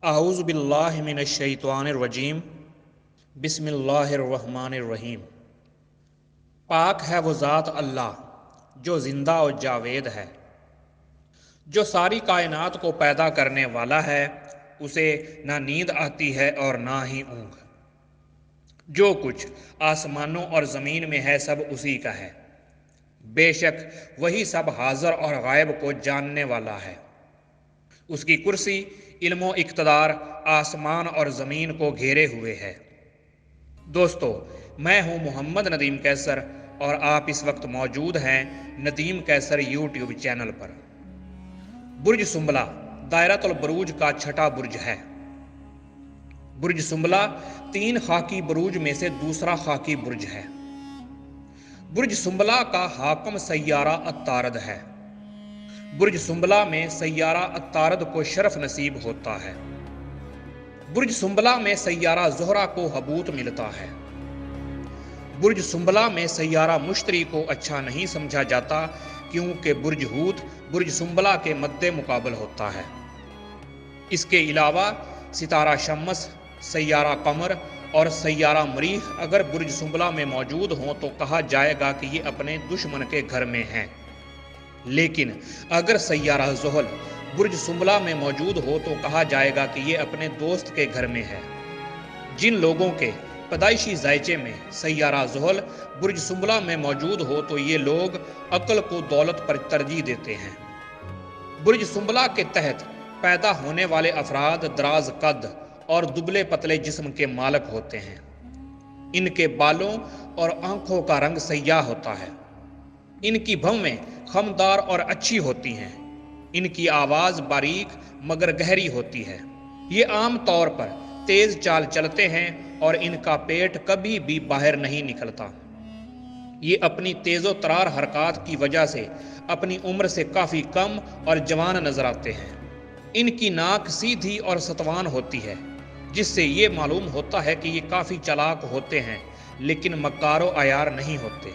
اعوذ باللہ من الشیطان الرجیم بسم اللہ الرحمن الرحیم۔ پاک ہے وہ ذات اللہ جو زندہ و جاوید ہے، جو ساری کائنات کو پیدا کرنے والا ہے، اسے نہ نیند آتی ہے اور نہ ہی اونگ۔ جو کچھ آسمانوں اور زمین میں ہے سب اسی کا ہے، بے شک وہی سب حاضر اور غائب کو جاننے والا ہے۔ اس کی کرسی علم و اقتدار آسمان اور زمین کو گھیرے ہوئے ہے۔ دوستو، میں ہوں محمد ندیم کیسر اور آپ اس وقت موجود ہیں ندیم کیسر یوٹیوب چینل پر۔ برج سنبلہ دائرۃ البروج کا چھٹا برج ہے۔ برج سنبلہ 3 خاکی بروج میں سے دوسرا خاکی برج ہے۔ برج سنبلہ کا حاکم سیارہ عطارد ہے۔ برج سنبلہ میں سیارہ عطارد کو شرف نصیب ہوتا ہے۔ برج سنبلہ میں سیارہ زہرہ کو حبوط ملتا ہے۔ برج سنبلہ میں سیارہ مشتری کو اچھا نہیں سمجھا جاتا کیونکہ برج حوت برج سنبلہ کے مد مقابل ہوتا ہے۔ اس کے علاوہ ستارہ شمس، سیارہ قمر اور سیارہ مریخ اگر برج سنبلہ میں موجود ہوں تو کہا جائے گا کہ یہ اپنے دشمن کے گھر میں ہیں، لیکن اگر سیارہ زحل برج سنبلہ میں موجود ہو تو کہا جائے گا کہ یہ اپنے دوست کے گھر میں ہے۔ جن لوگوں کے پیدائشی ذائچے میں سیارہ زحل برج سنبلہ میں موجود ہو تو یہ لوگ عقل کو دولت پر ترجیح دیتے ہیں۔ برج سنبلہ کے تحت پیدا ہونے والے افراد دراز قد اور دبلے پتلے جسم کے مالک ہوتے ہیں۔ ان کے بالوں اور آنکھوں کا رنگ سیاہ ہوتا ہے۔ ان کی بھویں خمدار اور اچھی ہوتی ہیں۔ ان کی آواز باریک مگر گہری ہوتی ہے۔ یہ عام طور پر تیز چال چلتے ہیں اور ان کا پیٹ کبھی بھی باہر نہیں نکلتا۔ یہ اپنی تیز و ترار حرکات کی وجہ سے اپنی عمر سے کافی کم اور جوان نظر آتے ہیں۔ ان کی ناک سیدھی اور ستوان ہوتی ہے، جس سے یہ معلوم ہوتا ہے کہ یہ کافی چالاک ہوتے ہیں لیکن مکار و عیار نہیں ہوتے۔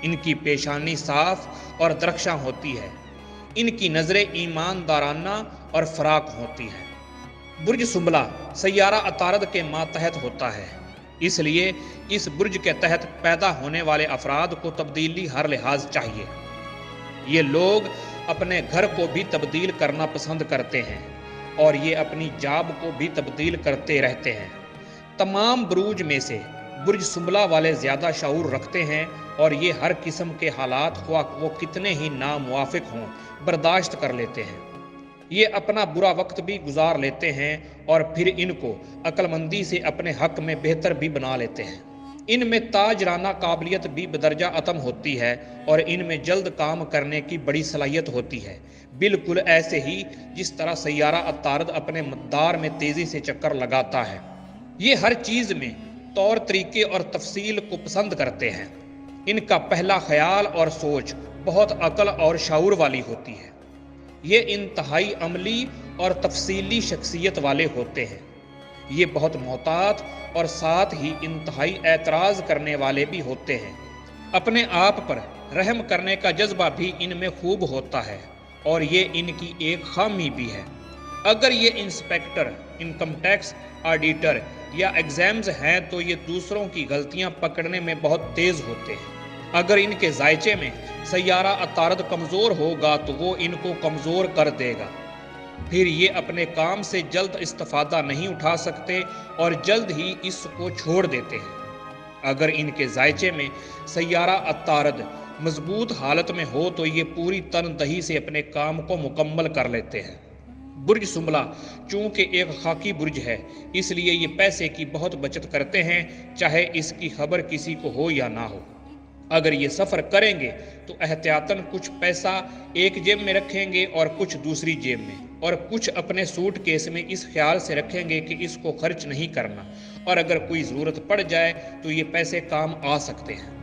ان کی پیشانی صاف اور درخشاں ہوتی ہے۔ ان کی نظریں ایماندارانہ اور فراق ہوتی ہیں۔ برج سنبلہ سیارہ عطارد کے ماتحت ہوتا ہے، اس لیے اس برج کے تحت پیدا ہونے والے افراد کو تبدیلی ہر لحاظ چاہیے۔ یہ لوگ اپنے گھر کو بھی تبدیل کرنا پسند کرتے ہیں اور یہ اپنی جاب کو بھی تبدیل کرتے رہتے ہیں۔ تمام بروج میں سے برج سنبلہ والے زیادہ شعور رکھتے ہیں اور یہ ہر قسم کے حالات خواہ وہ کتنے ہی ناموافق ہوں برداشت کر لیتے ہیں۔ یہ اپنا برا وقت بھی گزار لیتے ہیں اور پھر ان کو عقل مندی سے اپنے حق میں بہتر بھی بنا لیتے ہیں۔ ان میں تاجرانہ قابلیت بھی بدرجہ عتم ہوتی ہے اور ان میں جلد کام کرنے کی بڑی صلاحیت ہوتی ہے، بالکل ایسے ہی جس طرح سیارہ عطارد اپنے مدار میں تیزی سے چکر لگاتا ہے۔ یہ ہر چیز میں طور طریقے اور تفصیل کو پسند کرتے ہیں۔ ان کا پہلا خیال اور سوچ بہت عقل اور شعور والی ہوتی ہے۔ یہ انتہائی عملی اور تفصیلی شخصیت والے ہوتے ہیں۔ یہ بہت محتاط اور ساتھ ہی انتہائی اعتراض کرنے والے بھی ہوتے ہیں۔ اپنے آپ پر رحم کرنے کا جذبہ بھی ان میں خوب ہوتا ہے اور یہ ان کی ایک خامی بھی ہے۔ اگر یہ انسپیکٹر، انکم ٹیکس آڈیٹر یا ایگزامز ہیں تو یہ دوسروں کی غلطیاں پکڑنے میں بہت تیز ہوتے ہیں۔ اگر ان کے ذائچے میں سیارہ عطارد کمزور ہوگا تو وہ ان کو کمزور کر دے گا، پھر یہ اپنے کام سے جلد استفادہ نہیں اٹھا سکتے اور جلد ہی اس کو چھوڑ دیتے ہیں۔ اگر ان کے ذائچے میں سیارہ عطارد مضبوط حالت میں ہو تو یہ پوری تندہی سے اپنے کام کو مکمل کر لیتے ہیں۔ برج سنبلہ چونکہ ایک خاکی برج ہے، اس لیے یہ پیسے کی بہت بچت کرتے ہیں، چاہے اس کی خبر کسی کو ہو یا نہ ہو۔ اگر یہ سفر کریں گے تو احتیاطاً کچھ پیسہ ایک جیب میں رکھیں گے اور کچھ دوسری جیب میں، اور کچھ اپنے سوٹ کیس میں اس خیال سے رکھیں گے کہ اس کو خرچ نہیں کرنا، اور اگر کوئی ضرورت پڑ جائے تو یہ پیسے کام آ سکتے ہیں۔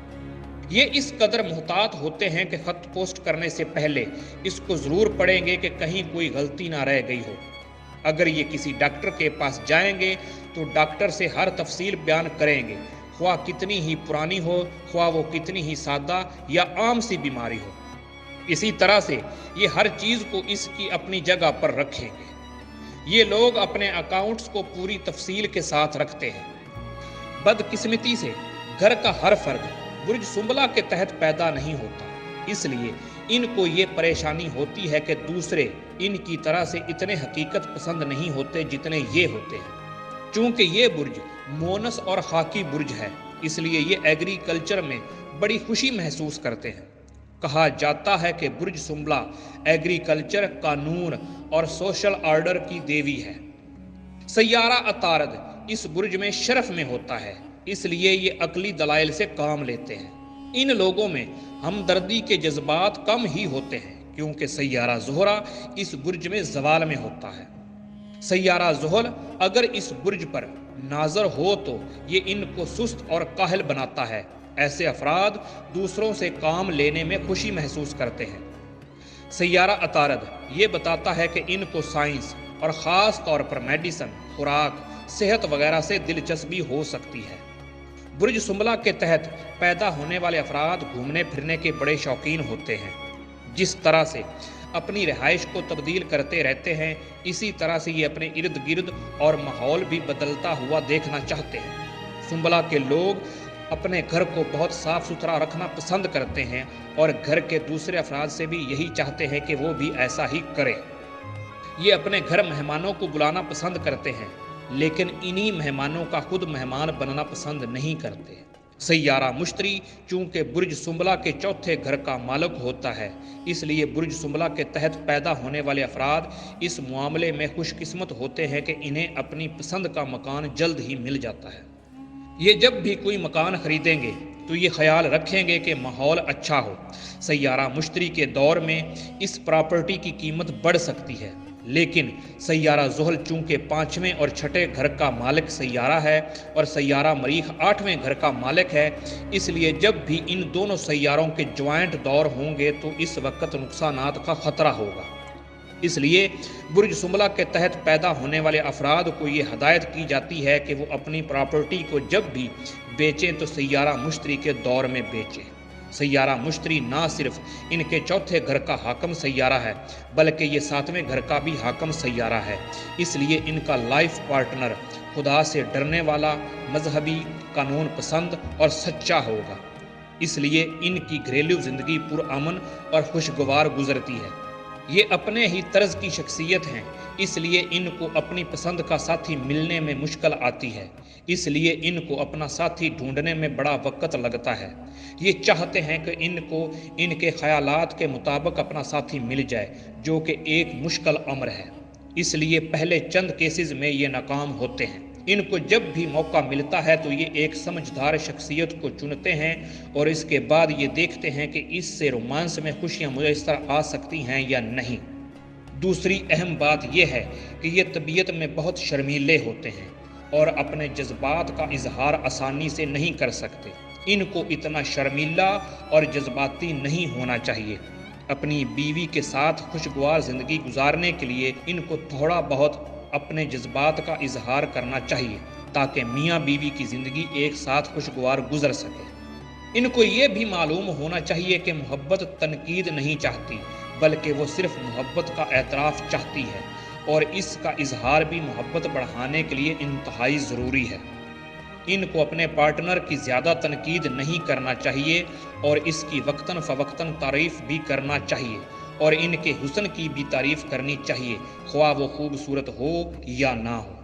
یہ اس قدر محتاط ہوتے ہیں کہ خط پوسٹ کرنے سے پہلے اس کو ضرور پڑھیں گے کہ کہیں کوئی غلطی نہ رہ گئی ہو۔ اگر یہ کسی ڈاکٹر کے پاس جائیں گے تو ڈاکٹر سے ہر تفصیل بیان کریں گے، خواہ کتنی ہی پرانی ہو، خواہ وہ کتنی ہی سادہ یا عام سی بیماری ہو۔ اسی طرح سے یہ ہر چیز کو اس کی اپنی جگہ پر رکھیں گے۔ یہ لوگ اپنے اکاؤنٹس کو پوری تفصیل کے ساتھ رکھتے ہیں۔ بدقسمتی سے گھر کا ہر فرد برج سنبلا کے تحت پیدا نہیں ہوتا، اس لیے ان کو یہ پریشانی ہوتی ہے کہ دوسرے ان کی طرح سے اتنے حقیقت پسند نہیں ہوتے جتنے یہ ہوتے ہیں۔ چونکہ یہ برج مونس اور خاکی برج ہے، اس لیے یہ ایگریکلچر میں بڑی خوشی محسوس کرتے ہیں۔ کہا جاتا ہے کہ برج سنبلا ایگریکلچر، قانون اور سوشل آرڈر کی دیوی ہے۔ سیارہ عطارد اس برج میں شرف میں ہوتا ہے، اس لیے یہ عقلی دلائل سے کام لیتے ہیں۔ ان لوگوں میں ہمدردی کے جذبات کم ہی ہوتے ہیں، کیونکہ سیارہ زہرہ اس برج میں زوال میں ہوتا ہے۔ سیارہ زحل اگر اس برج پر ناظر ہو تو یہ ان کو سست اور کاہل بناتا ہے۔ ایسے افراد دوسروں سے کام لینے میں خوشی محسوس کرتے ہیں۔ سیارہ عطارد یہ بتاتا ہے کہ ان کو سائنس اور خاص طور پر میڈیسن، خوراک، صحت وغیرہ سے دلچسپی ہو سکتی ہے۔ برج سنبلا کے تحت پیدا ہونے والے افراد گھومنے پھرنے کے بڑے شوقین ہوتے ہیں۔ جس طرح سے اپنی رہائش کو تبدیل کرتے رہتے ہیں، اسی طرح سے یہ اپنے ارد گرد اور ماحول بھی بدلتا ہوا دیکھنا چاہتے ہیں۔ سنبلا کے لوگ اپنے گھر کو بہت صاف ستھرا رکھنا پسند کرتے ہیں اور گھر کے دوسرے افراد سے بھی یہی چاہتے ہیں کہ وہ بھی ایسا ہی کریں۔ یہ اپنے گھر مہمانوں کو بلانا پسند کرتے ہیں، لیکن انہی مہمانوں کا خود مہمان بننا پسند نہیں کرتے۔ سیارہ مشتری چونکہ برج سنبلا کے چوتھے گھر کا مالک ہوتا ہے، اس لیے برج سنبلا کے تحت پیدا ہونے والے افراد اس معاملے میں خوش قسمت ہوتے ہیں کہ انہیں اپنی پسند کا مکان جلد ہی مل جاتا ہے۔ یہ جب بھی کوئی مکان خریدیں گے تو یہ خیال رکھیں گے کہ ماحول اچھا ہو۔ سیارہ مشتری کے دور میں اس پراپرٹی کی قیمت بڑھ سکتی ہے، لیکن سیارہ زحل چونکہ 5ویں اور 6ٹھے گھر کا مالک سیارہ ہے اور سیارہ مریخ 8ویں گھر کا مالک ہے، اس لیے جب بھی ان دونوں سیاروں کے جوائنٹ دور ہوں گے تو اس وقت نقصانات کا خطرہ ہوگا۔ اس لیے برج سنبلا کے تحت پیدا ہونے والے افراد کو یہ ہدایت کی جاتی ہے کہ وہ اپنی پراپرٹی کو جب بھی بیچیں تو سیارہ مشتری کے دور میں بیچیں۔ سیارہ مشتری نہ صرف ان کے چوتھے گھر کا حاکم سیارہ ہے، بلکہ یہ 7ویں گھر کا بھی حاکم سیارہ ہے، اس لیے ان کا لائف پارٹنر خدا سے ڈرنے والا، مذہبی، قانون پسند اور سچا ہوگا۔ اس لیے ان کی گھریلو زندگی پرامن اور خوشگوار گزرتی ہے۔ یہ اپنے ہی طرز کی شخصیت ہیں، اس لیے ان کو اپنی پسند کا ساتھی ملنے میں مشکل آتی ہے، اس لیے ان کو اپنا ساتھی ڈھونڈنے میں بڑا وقت لگتا ہے۔ یہ چاہتے ہیں کہ ان کو ان کے خیالات کے مطابق اپنا ساتھی مل جائے، جو کہ ایک مشکل امر ہے، اس لیے پہلے چند کیسز میں یہ ناکام ہوتے ہیں۔ ان کو جب بھی موقع ملتا ہے تو یہ ایک سمجھدار شخصیت کو چنتے ہیں اور اس کے بعد یہ دیکھتے ہیں کہ اس سے رومانس میں خوشیاں میسر آ سکتی ہیں یا نہیں۔ دوسری اہم بات یہ ہے کہ یہ طبیعت میں بہت شرمیلے ہوتے ہیں اور اپنے جذبات کا اظہار آسانی سے نہیں کر سکتے۔ ان کو اتنا شرمیلا اور جذباتی نہیں ہونا چاہیے۔ اپنی بیوی کے ساتھ خوشگوار زندگی گزارنے کے لیے ان کو تھوڑا بہت اپنے جذبات کا اظہار کرنا چاہیے، تاکہ میاں بیوی کی زندگی ایک ساتھ خوشگوار گزر سکے۔ ان کو یہ بھی معلوم ہونا چاہیے کہ محبت تنقید نہیں چاہتی، بلکہ وہ صرف محبت کا اعتراف چاہتی ہے، اور اس کا اظہار بھی محبت بڑھانے کے لیے انتہائی ضروری ہے۔ ان کو اپنے پارٹنر کی زیادہ تنقید نہیں کرنا چاہیے اور اس کی وقتاً فوقتاً تعریف بھی کرنا چاہیے، اور ان کے حسن کی بھی تعریف کرنی چاہیے، خواہ وہ خوبصورت ہو یا نہ ہو۔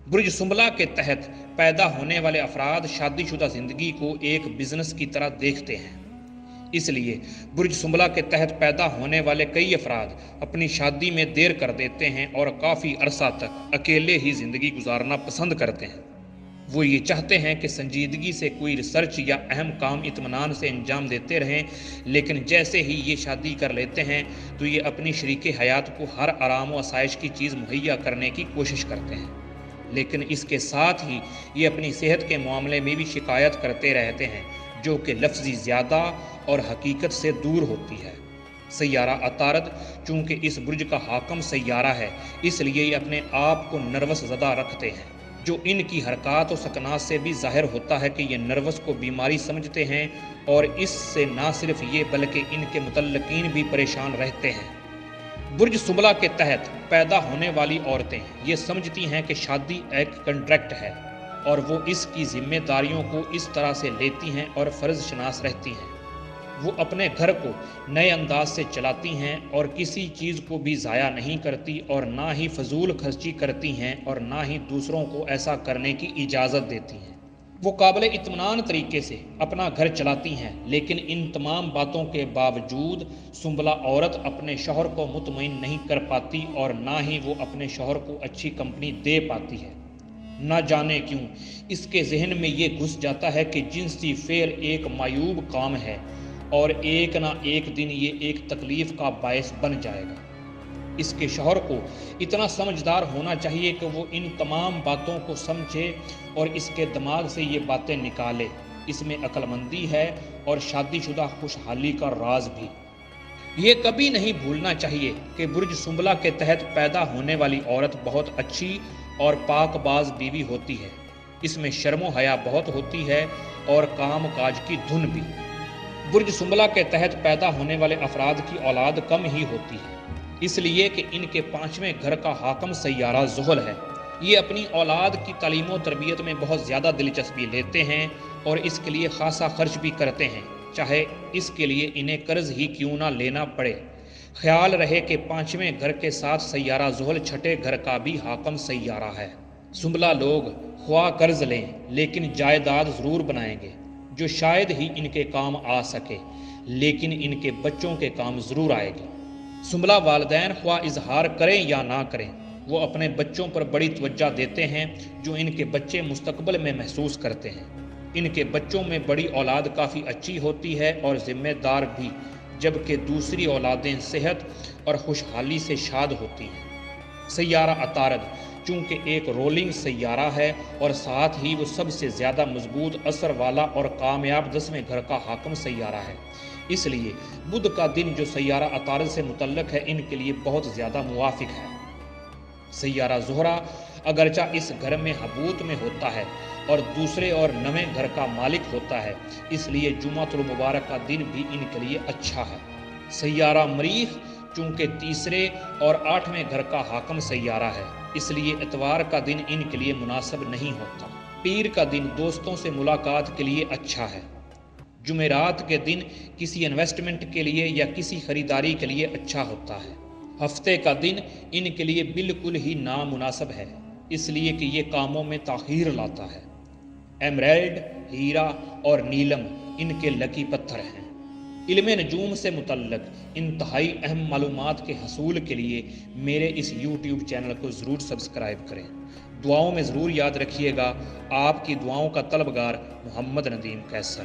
برج سنبلا کے تحت پیدا ہونے والے افراد شادی شدہ زندگی کو ایک بزنس کی طرح دیکھتے ہیں، اس لیے برج سنبلا کے تحت پیدا ہونے والے کئی افراد اپنی شادی میں دیر کر دیتے ہیں اور کافی عرصہ تک اکیلے ہی زندگی گزارنا پسند کرتے ہیں۔ وہ یہ چاہتے ہیں کہ سنجیدگی سے کوئی ریسرچ یا اہم کام اطمینان سے انجام دیتے رہیں، لیکن جیسے ہی یہ شادی کر لیتے ہیں تو یہ اپنی شریک حیات کو ہر آرام و آسائش کی چیز مہیا کرنے کی کوشش کرتے ہیں، لیکن اس کے ساتھ ہی یہ اپنی صحت کے معاملے میں بھی شکایت کرتے رہتے ہیں، جو کہ لفظی زیادہ اور حقیقت سے دور ہوتی ہے۔ سیارہ عطارد چونکہ اس برج کا حاکم سیارہ ہے، اس لیے یہ اپنے آپ کو نروس زدہ رکھتے ہیں، جو ان کی حرکات و سکنات سے بھی ظاہر ہوتا ہے کہ یہ نروس کو بیماری سمجھتے ہیں، اور اس سے نہ صرف یہ بلکہ ان کے متعلقین بھی پریشان رہتے ہیں۔ برج سنبلہ کے تحت پیدا ہونے والی عورتیں یہ سمجھتی ہیں کہ شادی ایک کنٹریکٹ ہے اور وہ اس کی ذمہ داریوں کو اس طرح سے لیتی ہیں اور فرض شناس رہتی ہیں۔ وہ اپنے گھر کو نئے انداز سے چلاتی ہیں اور کسی چیز کو بھی ضائع نہیں کرتی اور نہ ہی فضول خرچی کرتی ہیں اور نہ ہی دوسروں کو ایسا کرنے کی اجازت دیتی ہیں۔ وہ قابل اطمینان طریقے سے اپنا گھر چلاتی ہیں، لیکن ان تمام باتوں کے باوجود سنبلہ عورت اپنے شوہر کو مطمئن نہیں کر پاتی اور نہ ہی وہ اپنے شوہر کو اچھی کمپنی دے پاتی ہے۔ نہ جانے کیوں اس کے ذہن میں یہ گھس جاتا ہے کہ جنسی فعل ایک معیوب کام ہے اور ایک نہ ایک دن یہ ایک تکلیف کا باعث بن جائے گا۔ اس کے شوہر کو اتنا سمجھدار ہونا چاہیے کہ وہ ان تمام باتوں کو سمجھے اور اس کے دماغ سے یہ باتیں نکالے۔ اس میں عقل مندی ہے اور شادی شدہ خوشحالی کا راز بھی۔ یہ کبھی نہیں بھولنا چاہیے کہ برج سنبلہ کے تحت پیدا ہونے والی عورت بہت اچھی اور پاک باز بیوی ہوتی ہے۔ اس میں شرم و حیا بہت ہوتی ہے اور کام کاج کی دھن بھی۔ برج سنبلہ کے تحت پیدا ہونے والے افراد کی اولاد کم ہی ہوتی ہے، اس لیے کہ ان کے 5ویں گھر کا حاکم سیارہ زحل ہے۔ یہ اپنی اولاد کی تعلیم و تربیت میں بہت زیادہ دلچسپی لیتے ہیں اور اس کے لیے خاصا خرچ بھی کرتے ہیں، چاہے اس کے لیے انہیں قرض ہی کیوں نہ لینا پڑے۔ خیال رہے کہ 5ویں گھر کے ساتھ سیارہ زحل 6ٹھے گھر کا بھی حاکم سیارہ ہے۔ سنبلہ لوگ خواہ قرض لیں لیکن جائیداد ضرور بنائیں گے جو شاید ہی ان کے کام آ سکے، لیکن ان کے بچوں کے کام ضرور آئے گی۔ سنبلہ والدین خواہ اظہار کریں یا نہ کریں، وہ اپنے بچوں پر بڑی توجہ دیتے ہیں جو ان کے بچے مستقبل میں محسوس کرتے ہیں۔ ان کے بچوں میں بڑی اولاد کافی اچھی ہوتی ہے اور ذمہ دار بھی، جبکہ دوسری اولادیں صحت اور خوشحالی سے شاد ہوتی ہیں۔ سیارہ عطارد چونکہ ایک رولنگ سیارہ ہے اور ساتھ ہی وہ سب سے زیادہ مضبوط اثر والا اور کامیاب 10ویں گھر کا حاکم سیارہ ہے، اس لیے بدھ کا دن جو سیارہ عطارد سے متعلق ہے ان کے لیے بہت زیادہ موافق ہے۔ سیارہ زہرہ اگرچہ اس گھر میں حبوط میں ہوتا ہے اور دوسرے اور 9ویں گھر کا مالک ہوتا ہے، اس لیے جمعۃ المبارک کا دن بھی ان کے لیے اچھا ہے۔ سیارہ مریخ چونکہ تیسرے اور 8ویں گھر کا حاکم سیارہ ہے، اس لیے اتوار کا دن ان کے لیے مناسب نہیں ہوتا۔ پیر کا دن دوستوں سے ملاقات کے لیے اچھا ہے۔ جمعرات کے دن کسی انویسٹمنٹ کے لیے یا کسی خریداری کے لیے اچھا ہوتا ہے۔ ہفتے کا دن ان کے لیے بالکل ہی نامناسب ہے، اس لیے کہ یہ کاموں میں تاخیر لاتا ہے۔ ایمریلڈ، ہیرا اور نیلم ان کے لکی پتھر ہیں۔ علم نجوم سے متعلق انتہائی اہم معلومات کے حصول کے لیے میرے اس یوٹیوب چینل کو ضرور سبسکرائب کریں۔ دعاؤں میں ضرور یاد رکھیے گا۔ آپ کی دعاؤں کا طلبگار محمد ندیم قیصر۔